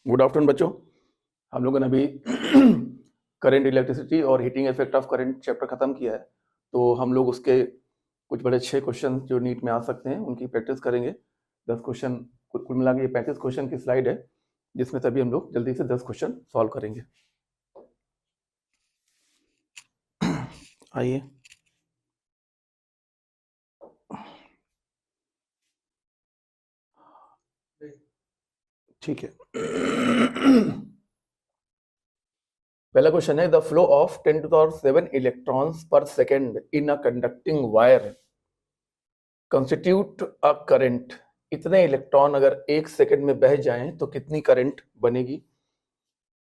Good afternoon बच्चों। हम लोगों ने अभी करंट, इलेक्ट्रिसिटी और heating effect of current chapter खत्म किया है। तो हम लोग उसके कुछ बड़े 6 क्वेश्चन जो नीट में आ सकते हैं उनकी प्रैक्टिस करेंगे। 10 क्वेश्चन कुल मिला के ये 35 क्वेश्चन की स्लाइड है, जिसमें से अभी हम लोग जल्दी से 10 क्वेश्चन सॉल्व करेंगे। आइए, ठीक है। पहला क्वेश्चन है, the flow of 10 to the power 7 electrons per second in a conducting wire constitute a current. इतने इलेक्ट्रॉन अगर 1 सेकंड में बह जाएं तो कितनी करंट बनेगी?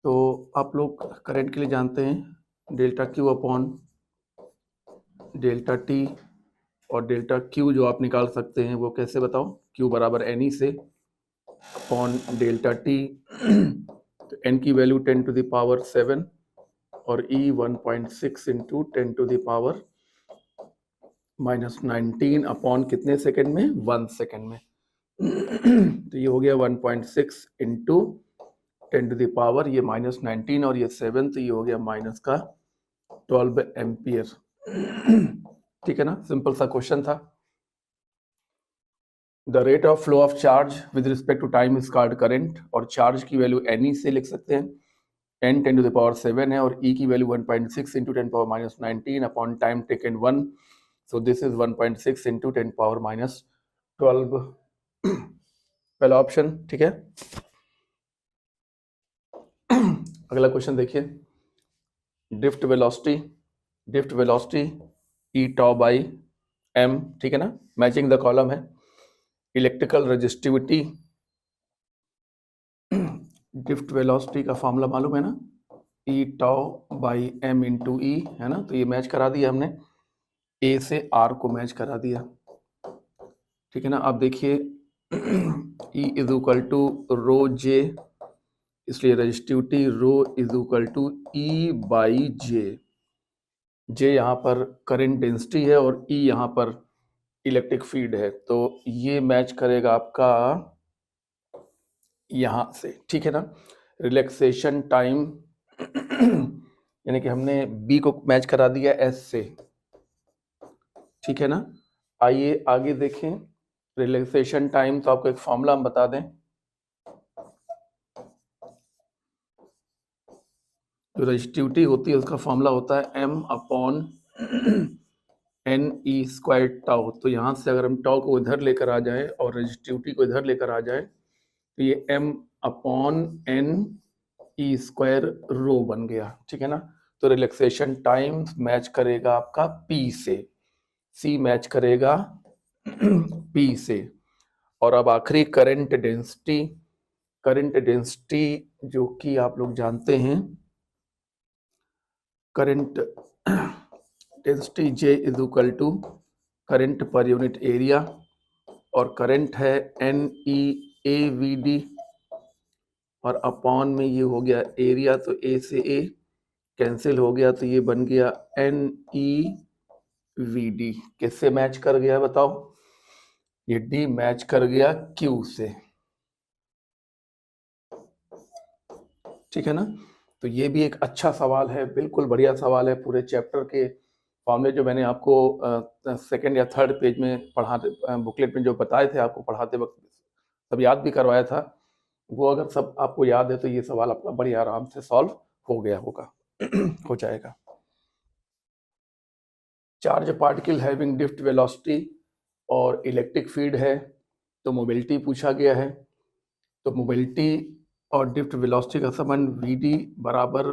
तो आप लोग करंट के लिए जानते हैं delta Q upon delta T, और डेल्टा क्यू जो आप निकाल सकते हैं वो कैसे बताओ? क्यू बराबर एन ई से अपॉन डेल्टा टी। तो एन की वैल्यू 10 to the power 7 और ई 1.6 into 10 to the power -19 upon कितने सेकंड में? 1 सेकंड में। तो ये हो गया 1.6 इंटू 10 to the power, ये -19 और ये 7, तो ये हो गया माइनस का 12 एम्पियर। ठीक है ना, सिंपल सा क्वेश्चन था। The rate of flow of charge with respect to time is called current, और चार्ज की वैल्यू एन ई से लिख सकते हैं। n 10 to the power 7 है और e की value 1.6 into 10 power -19 upon time taken 1, so this is 1.6 into 10 power -12। पहला ऑप्शन ठीक है। अगला क्वेश्चन देखिए, drift velocity e tau by m, ठीक है ना, मैचिंग द कॉलम है। इलेक्ट्रिकल रेजिस्टिविटी, ड्रिफ्ट वेलोसिटी का फॉर्मूला मालूम है ना, e tau by m into e, है ना। तो ये मैच करा दिया हमने, ए से आर को मैच करा दिया, ठीक है ना। अब देखिए E is equal to rho J, इसलिए resistivity rho is equal to E by J. J यहाँ पर करंट डेंसिटी है और ई यहाँ पर इलेक्ट्रिक फील्ड है, तो ये मैच करेगा आपका यहाँ से, ठीक है ना। रिलैक्सेशन टाइम यानी कि हमने बी को मैच करा दिया एस से, ठीक है ना। आइए आगे देखें, रिलैक्सेशन टाइम, तो आपको एक फॉर्मूला हम बता दें। जो रेजिस्टिविटी होती है उसका फॉर्मूला होता है m upon N E square tau. तो यहाँ से अगर हम टाउ को इधर लेकर आ जाए और रेजिस्टिविटी को इधर लेकर आ जाए, तो ये m upon N E square rho बन गया, ठीक है ना। तो रिलैक्सेशन टाइम मैच करेगा आपका p से, c मैच करेगा p से। और अब आखिरी करंट डेंसिटी जो कि आप लोग जानते हैं, current density J is equal to current per unit area, और करंट है NEAVD, और अपॉन में ये हो गया एरिया, तो A से A कैंसिल हो गया, तो ये बन गया NEVD। किससे मैच कर गया बताओ? ये D मैच कर गया Q से, ठीक है ना। तो ये भी एक अच्छा सवाल है, बिल्कुल बढ़िया सवाल है। पूरे चैप्टर के फॉर्मूले जो मैंने आपको सेकंड या थर्ड पेज में पढ़ाते बुकलेट में जो बताए थे आपको पढ़ाते वक्त, सब याद भी करवाया था, वो अगर सब आपको याद है तो ये सवाल आपका बड़ी आराम से सॉल्व हो गया होगा हो जाएगा। Charge particle having drift velocity और इलेक्ट्रिक फील्ड है, तो मोबिलिटी पूछा गया है। तो मोबिलिटी और ड्रिफ्ट वेलोसिटी का संबंध VD बराबर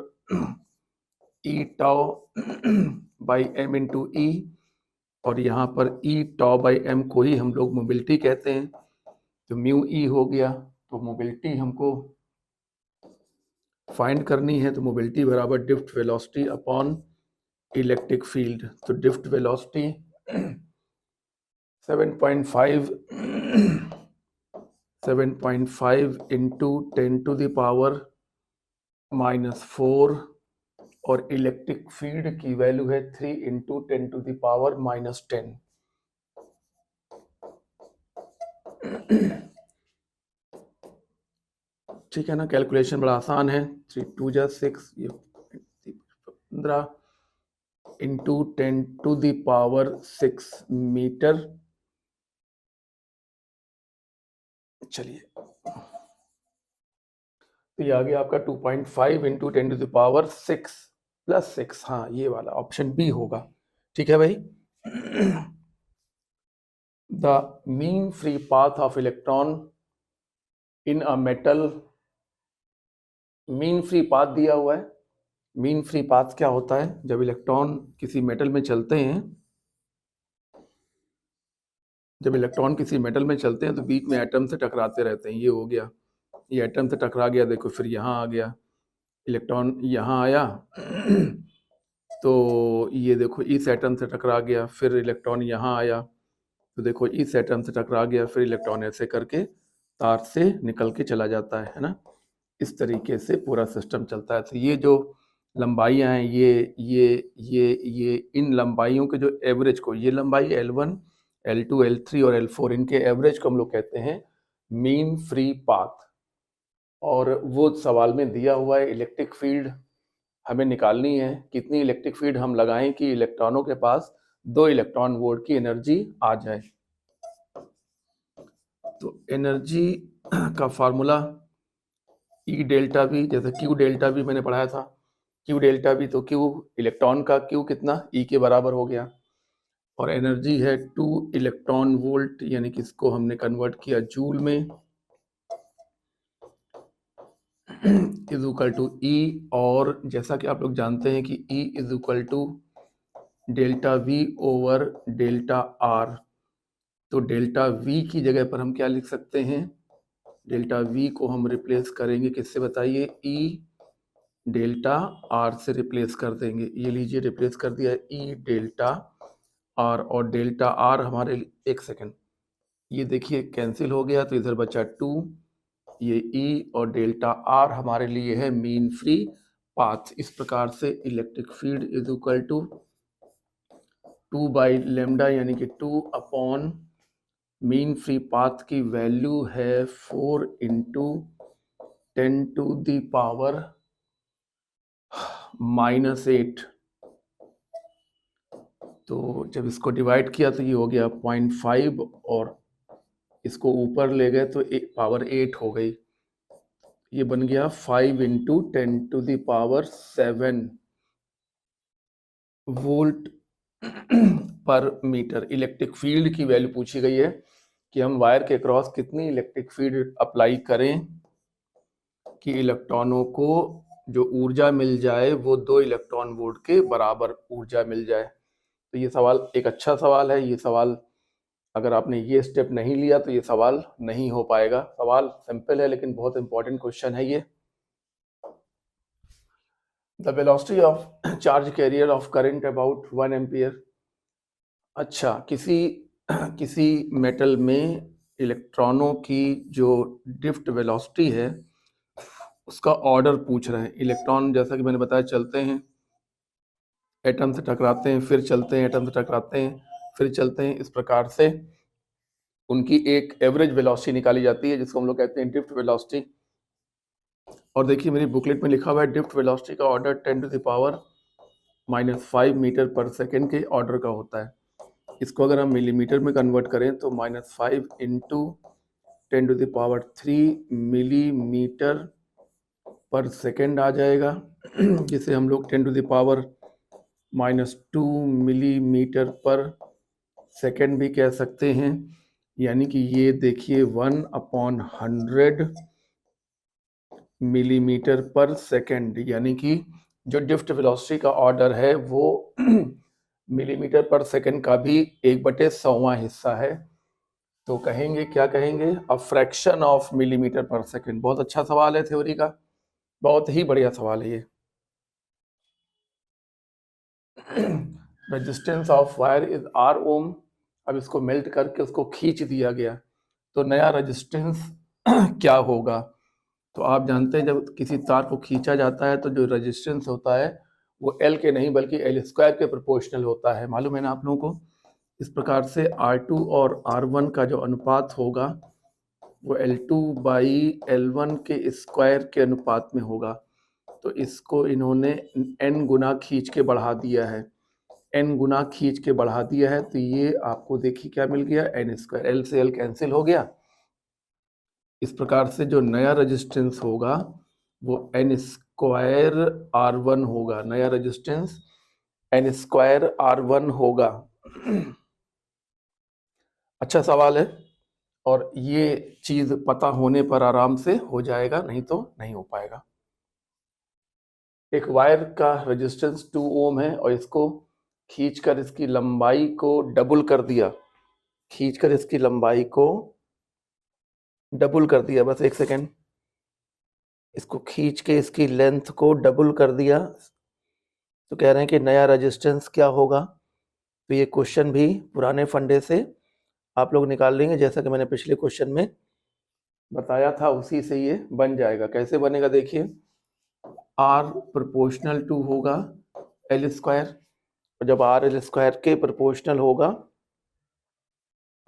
ई टाउ बाई एम इंटू ई, और यहाँ पर ई टाउ बाई एम को ही हम लोग मोबिलिटी कहते हैं, तो म्यू ई हो गया। तो मोबिलिटी हमको फाइंड करनी है, तो मोबिलिटी बराबर drift velocity upon electric field. तो drift velocity 7.5 into 10 to the power -4, और इलेक्ट्रिक फील्ड की वैल्यू है 3 इंटू 10 to the power -10। ठीक है ना, कैलकुलेशन बड़ा आसान है। 3 2 जा 6, ये 15 इंटू 10⁶ मीटर। चलिए, तो ये आ गया आपका 2.5 इंटू 10⁶ प्लस 6। हाँ, ये वाला ऑप्शन बी होगा। ठीक है भाई। The mean free path of electron in a metal, mean free path दिया हुआ है। मीन फ्री पाथ क्या होता है? जब इलेक्ट्रॉन किसी मेटल में चलते हैं, जब इलेक्ट्रॉन किसी मेटल में चलते हैं तो बीच में एटम से टकराते रहते हैं। ये हो गया, ये एटम से टकरा गया, देखो फिर यहाँ आ गया, इलेक्ट्रॉन यहाँ आया तो ये देखो इस एटम से टकरा गया, फिर इलेक्ट्रॉन यहाँ आया तो देखो इस एटम से टकरा गया, फिर इलेक्ट्रॉन ऐसे करके तार से निकल के चला जाता है ना। इस तरीके से पूरा सिस्टम चलता है। तो ये जो लंबाइयाँ हैं, ये इन लंबाइयों के जो एवरेज को, ये लंबाई L1, L2, L3 और L4, इनके एवरेज को हम लोग कहते हैं मीन फ्री पाथ। और वो सवाल में दिया हुआ है इलेक्ट्रिक फील्ड हमें निकालनी है, कितनी इलेक्ट्रिक फील्ड हम लगाएं कि इलेक्ट्रॉनों के पास 2 इलेक्ट्रॉन वोल्ट की एनर्जी आ जाए। तो एनर्जी का फार्मूला ई डेल्टा वी, जैसे क्यू डेल्टा वी मैंने पढ़ाया था, क्यू डेल्टा वी, तो क्यू इलेक्ट्रॉन का क्यू कितना ई के बराबर हो गया, और एनर्जी है 2 इलेक्ट्रॉन वोल्ट, यानी कि इसको हमने कन्वर्ट किया जूल में, इज इक्वल टू ई। और जैसा कि आप लोग जानते हैं कि e is equal to delta v over delta r. तो डेल्टा वी की जगह पर हम क्या लिख सकते हैं? डेल्टा वी को हम रिप्लेस करेंगे किससे बताइए? ई डेल्टा आर से रिप्लेस कर देंगे। ये लीजिए रिप्लेस कर दिया ई डेल्टा आर, और डेल्टा आर हमारे, एक सेकेंड, ये देखिए कैंसिल हो गया तो इधर बचा 2, ये ई और डेल्टा आर हमारे लिए है मीन फ्री पाथ। इस प्रकार से electric field is equal to 2 by lambda, यानी कि 2 अपॉन मीन फ्री पाथ की वैल्यू है 4 इंटू 10⁻⁻⁻8। तो जब इसको डिवाइड किया तो ये हो गया 0.5, और इसको ऊपर ले गए तो पावर 8 हो गई। ये बन गया 5 इंटू 10⁻7 वोल्ट पर मीटर। इलेक्ट्रिक फील्ड की वैल्यू पूछी गई है कि हम वायर के क्रॉस कितनी इलेक्ट्रिक फील्ड अप्लाई करें कि इलेक्ट्रॉनों को जो ऊर्जा मिल जाए वो 2 इलेक्ट्रॉन वोल्ट के बराबर ऊर्जा मिल जाए। तो ये सवाल एक अच्छा सवाल है। ये सवाल अगर आपने ये स्टेप नहीं लिया तो ये सवाल नहीं हो पाएगा। सवाल सिंपल है लेकिन बहुत इंपॉर्टेंट क्वेश्चन है ये। The velocity of charge carrier of current about 1 ampere. अच्छा, किसी मेटल में इलेक्ट्रॉनों की जो ड्रिफ्ट वेलोसिटी है उसका ऑर्डर पूछ रहे हैं। इलेक्ट्रॉन जैसा कि मैंने बताया चलते हैं, एटम से टकराते हैं, फिर चलते हैं, एटम से टकराते हैं, फिर चलते हैं। इस प्रकार से उनकी एक एवरेज वेलोसिटी निकाली जाती है जिसको हम लोग कहते हैं ड्रिफ्ट वेलोसिटी। और देखिए मेरी बुकलेट में लिखा हुआ है ड्रिफ्ट वेलोसिटी का ऑर्डर 10⁻⁻5 मीटर पर सेकेंड के ऑर्डर का होता है। इसको अगर हम मिलीमीटर में कन्वर्ट करें तो -5 इंटू 10⁻³ मिलीमीटर पर सेकेंड आ जाएगा, जिसे हम लोग 10⁻⁻² मिलीमीटर पर सेकेंड भी कह सकते हैं। यानी कि ये देखिए 1/100 मिलीमीटर पर सेकेंड, यानी कि जो ड्रिफ्ट वेलोसिटी का ऑर्डर है वो मिलीमीटर पर सेकेंड का भी 1/100वां हिस्सा है। तो कहेंगे, क्या कहेंगे? अ फ्रैक्शन ऑफ मिलीमीटर पर सेकेंड। बहुत अच्छा सवाल है थ्योरी का, बहुत ही बढ़िया सवाल है ये। Resistance of wire is R ओम। अब इसको मेल्ट करके उसको खींच दिया गया तो नया रेजिस्टेंस क्या होगा? तो आप जानते हैं जब किसी तार को खींचा जाता है तो जो रेजिस्टेंस होता है वो L के नहीं बल्कि L² के प्रोपोर्शनल होता है। मालूम है ना आप लोगों को? इस प्रकार से R2 और R1 का जो अनुपात होगा वो L2 बाई L1 के स्क्वायर के अनुपात में होगा। तो इसको इन्होंने n गुना खींच के बढ़ा दिया है, n गुना खींच के बढ़ा दिया है। तो ये आपको देखिए क्या मिल गया, n स्क्वायर, l से l कैंसिल हो गया। इस प्रकार से जो नया रेजिस्टेंस होगा वो n स्क्वायर R1 होगा, नया रेजिस्टेंस n स्क्वायर R1 होगा। अच्छा सवाल है, और ये चीज पता होने पर आराम से हो जाएगा, नहीं तो नहीं हो पाएगा। एक वायर का रेजिस्टेंस 2 ओम है और इसको खींचकर इसकी लंबाई को डबल कर दिया, खींचकर इसकी लंबाई को डबल कर दिया, बस एक सेकेंड, इसको खींच के इसकी लेंथ को डबल कर दिया। तो कह रहे हैं कि नया रेजिस्टेंस क्या होगा। तो ये क्वेश्चन भी पुराने फंडे से आप लोग निकाल लेंगे, जैसा कि मैंने पिछले क्वेश्चन में बताया था उसी से ये बन जाएगा। कैसे बनेगा देखिए, R प्रोपोर्शनल टू होगा L स्क्वायर, और जब R L स्क्वायर के प्रोपोर्शनल होगा,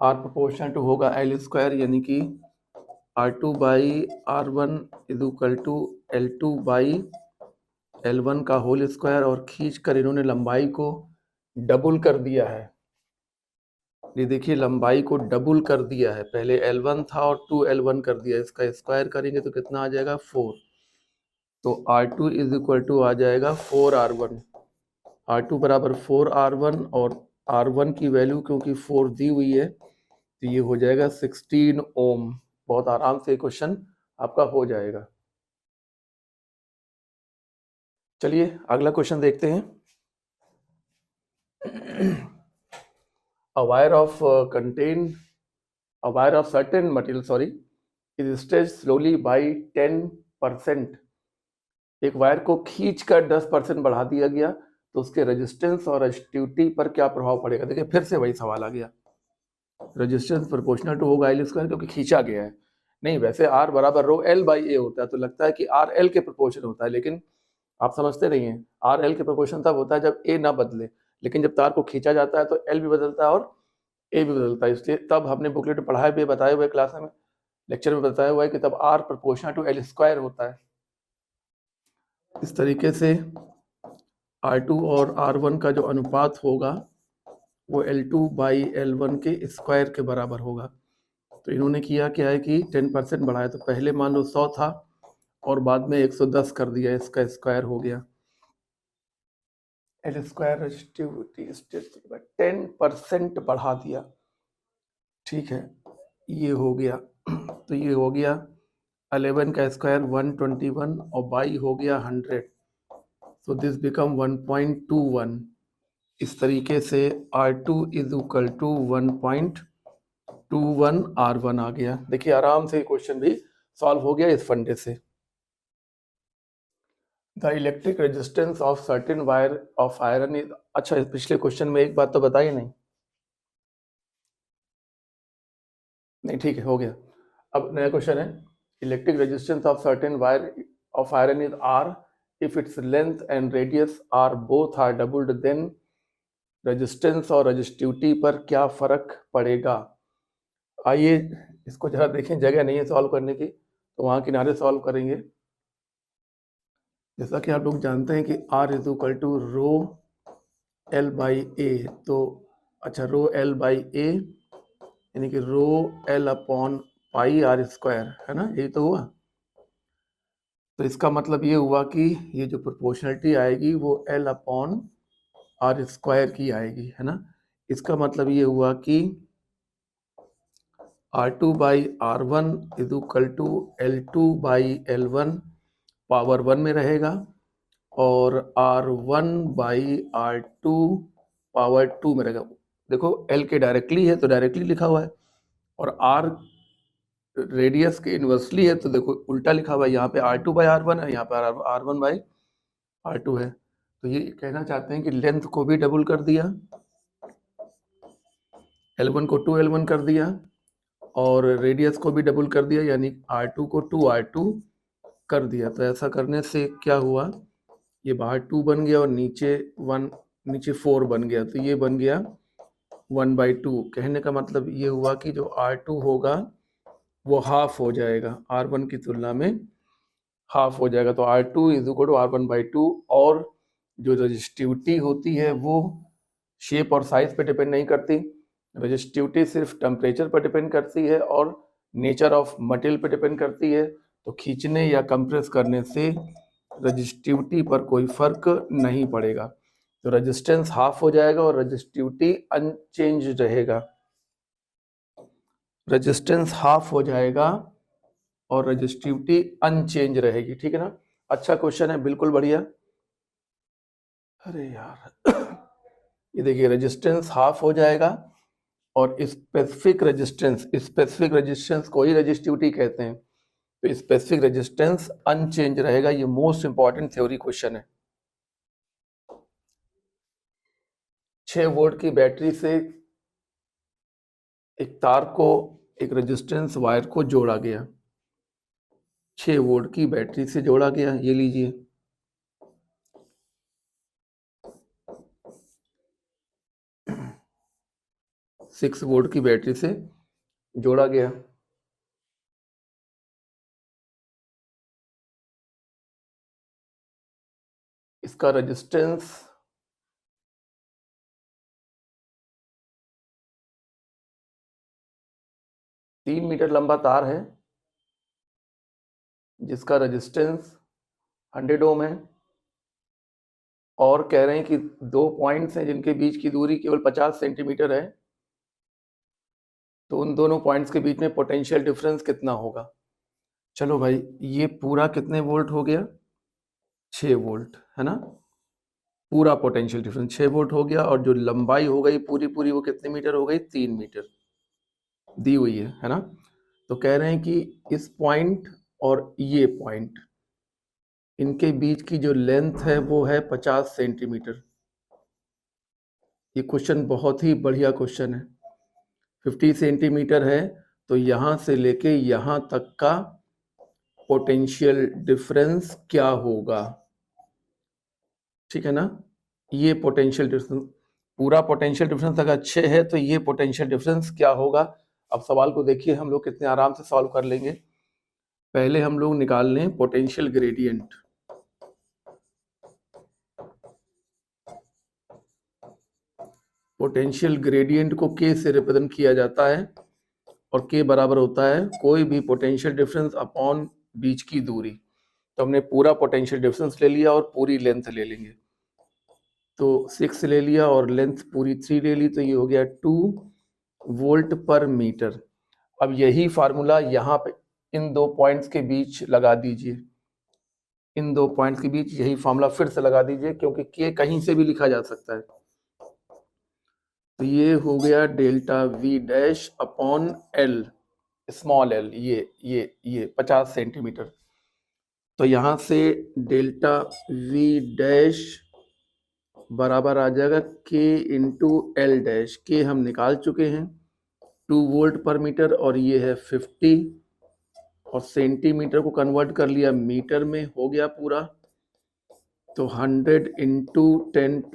R प्रोपोर्शनल टू होगा L स्क्वायर, यानी कि R2 by R1 is equal to L2 by L1 का होल स्क्वायर, और खींच कर इन्होंने लंबाई को डबल कर दिया है। ये देखिए लंबाई को डबल कर दिया है, पहले L1 था और 2L1 कर दिया, इसका स्क्वायर करेंगे तो कितना आ जाएगा 4। तो R2 इज इक्वल टू आ जाएगा 4R1, R2 बराबर 4R1, और R1 की वैल्यू क्योंकि 4 दी हुई है तो ये हो जाएगा 16 ओम। बहुत आराम से क्वेश्चन आपका हो जाएगा। चलिए अगला क्वेश्चन देखते हैं। A wire of certain material is stretched slowly by 10%। एक वायर को खींचकर 10% बढ़ा दिया गया, तो उसके रेजिस्टेंस और रेजिस्टिविटी पर क्या प्रभाव पड़ेगा। देखिए फिर से वही सवाल आ गया, रेजिस्टेंस प्रोपोर्शनल टू होगा L स्क्वायर, क्योंकि खींचा गया है। नहीं, वैसे R बराबर रो L बाई ए होता है, तो लगता है कि R L के प्रोपोर्शन होता है, लेकिन आप समझते नहीं हैं, R L के प्रोपोर्शन तब होता है जब A ना बदले, लेकिन जब तार को खींचा जाता है तो L भी बदलता है और A भी बदलता है। इसलिए तब हमने बुकलेट में पढ़ाया भी, बताया हुआ है क्लास में, लेक्चर में बताया हुआ है कि तब R proportional to L square होता है। इस तरीके से R2 और R1 का जो अनुपात होगा वो L2 बाई L1 के स्क्वायर के बराबर होगा। तो इन्होंने किया क्या है कि 10% बढ़ाया, तो पहले मान लो 100 था और बाद में 110 कर दिया, इसका स्क्वायर हो गया। L स्क्वायर रेजिस्टिविटी 10% बढ़ा दिया, ठीक है, ये हो गया। तो ये हो गया 11 का स्क्वायर 121 और बाई हो गया 100, सो दिस बिकम 1.21। इस तरीके से R2 is equal to 1.21 R1 आ गया। देखिए आराम से क्वेश्चन भी सॉल्व हो गया इस फंडे से। The electric resistance of certain wire of iron is, अच्छा पिछले क्वेश्चन में एक बात तो बताई नहीं, ठीक है, हो गया। अब नया क्वेश्चन है, electric resistance of certain wire of iron is R if its length and radius are both are doubled, then resistance और रेजिस्टिविटी पर क्या फर्क पड़ेगा। आइए इसको जरा देखें, जगह नहीं है सॉल्व करने की तो वहाँ किनारे सॉल्व करेंगे। जैसा कि आप लोग जानते हैं कि R is equal to rho L by A, तो अच्छा रो L बाई ए यानी कि rho L upon pi R square, है ना, यही तो हुआ। तो इसका मतलब ये हुआ कि ये जो प्रोपोर्शनलिटी आएगी वो L अपॉन R स्क्वायर की आएगी, है ना। इसका मतलब ये हुआ कि R2 by R1 is equal to L2 by L1 power 1 में रहेगा, और R1 बाई R2 पावर 2 में रहेगा। देखो L के डायरेक्टली है तो डायरेक्टली लिखा हुआ है, और R रेडियस के इन्वर्सली है तो देखो उल्टा लिखा हुआ है, यहाँ पे R2 बाई R1 है, यहाँ पे R1 बाई R2 है। तो ये कहना चाहते हैं कि लेंथ को भी डबल कर दिया, L1 को 2L1 कर दिया, और रेडियस को भी डबल कर दिया, यानी R2 को 2R2 कर दिया। तो ऐसा करने से क्या हुआ, ये बाहर 2 बन गया और नीचे 1, नीचे 4 बन गया, तो ये बन गया 1/2। कहने का मतलब ये हुआ कि जो R2 होगा वो हाफ हो जाएगा, R1 की तुलना में हाफ हो जाएगा। तो R2 is equal to R1/2। और जो रजिस्टिविटी होती है वो शेप और साइज पे डिपेंड नहीं करती, रजिस्टिविटी सिर्फ टेम्परेचर पर डिपेंड करती है और नेचर ऑफ मटेरियल पे डिपेंड करती है। तो खींचने या कंप्रेस करने से रजिस्टिविटी पर कोई फर्क नहीं पड़ेगा। तो रेजिस्टेंस हाफ हो जाएगा और रजिस्टिविटी अनचेंज रहेगा। रेजिस्टेंस हाफ हो जाएगा और रजिस्टिविटी अनचेंज रहेगी। ठीक है ना? अच्छा क्वेश्चन है, बिल्कुल बढ़िया। अरे यार ये देखिए, रेजिस्टेंस हाफ हो जाएगा और स्पेसिफिक रेजिस्टेंस को ही रजिस्टिविटी कहते हैं। तो स्पेसिफिक रेजिस्टेंस अनचेंज रहेगा। ये मोस्ट इंपॉर्टेंट थ्योरी क्वेश्चन है। 6 वोल्ट की बैटरी से एक तार को एक रेजिस्टेंस वायर को जोड़ा गया, 6 वोल्ट की बैटरी से जोड़ा गया। ये लीजिए, सिक्स वोल्ट की बैटरी से जोड़ा गया। इसका रेजिस्टेंस 3 मीटर लंबा तार है जिसका रेजिस्टेंस 100 ओम है। और कह रहे हैं कि 2 पॉइंट्स हैं जिनके बीच की दूरी केवल 50 सेंटीमीटर है। तो उन दोनों पॉइंट्स के बीच में पोटेंशियल डिफरेंस कितना होगा? चलो भाई, ये पूरा कितने वोल्ट हो गया? 6 वोल्ट, है ना? पूरा पोटेंशियल डिफरेंस 6 वोल्ट हो गया। और जो लंबाई हो गई पूरी पूरी, वो कितने मीटर हो गई? 3 मीटर दी हुई है ना? तो कह रहे हैं कि इस पॉइंट और ये पॉइंट, इनके बीच की जो लेंथ है वो है 50 सेंटीमीटर। ये क्वेश्चन बहुत ही बढ़िया क्वेश्चन है। 50 सेंटीमीटर है तो यहाँ से लेके यहाँ तक का पोटेंशियल डिफरेंस क्या होगा? ठीक है ना? ये पोटेंशियल डिफरेंस, पूरा पोटेंशियल डिफरेंस अगर 6 है तो ये पोटेंशियल डिफरेंस क्या होगा? अब सवाल को देखिए, हम लोग कितने आराम से सॉल्व कर लेंगे। पहले हम लोग निकाल लें पोटेंशियल ग्रेडियंट। पोटेंशियल ग्रेडियंट को K से रिप्रेजेंट किया जाता है और K बराबर होता है कोई भी पोटेंशियल डिफरेंस अपॉन बीच की दूरी। तो हमने पूरा पोटेंशियल डिफरेंस ले लिया और पूरी लेंथ ले लेंगे। तो 6 ले लिया और लेंथ पूरी 3 ले ली, तो ये हो गया 2 वोल्ट पर मीटर। अब यही फार्मूला यहाँ पे इन दो पॉइंट्स के बीच लगा दीजिए। इन दो पॉइंट्स के बीच यही फार्मूला फिर से लगा दीजिए, क्योंकि K कहीं से भी लिखा जा सकता है। तो ये हो गया delta V dash upon L, small l, ये 50 सेंटीमीटर। तो यहाँ से डेल्टा V डैश बराबर आ जाएगा K into L dash. K हम निकाल चुके हैं, 2 वोल्ट पर मीटर, और ये है 50, और सेंटीमीटर को कन्वर्ट कर लिया मीटर में, हो गया पूरा। तो 100 इंटू 10⁻⁻²,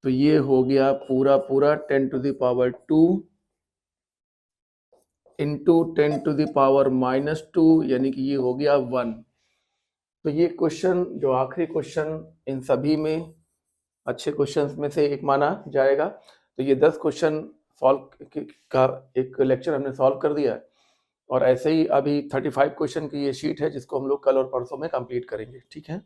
तो ये हो गया पूरा पूरा 10⁻² इंटू 10⁻⁻², यानी कि ये हो गया 1। तो ये क्वेश्चन, जो आखिरी क्वेश्चन इन सभी में अच्छे क्वेश्चंस में से एक माना जाएगा। तो ये 10 क्वेश्चन सॉल्व का एक लेक्चर हमने सॉल्व कर दिया है। और ऐसे ही अभी 35 क्वेश्चन की ये शीट है जिसको हम लोग कल और परसों में कंप्लीट करेंगे। ठीक है।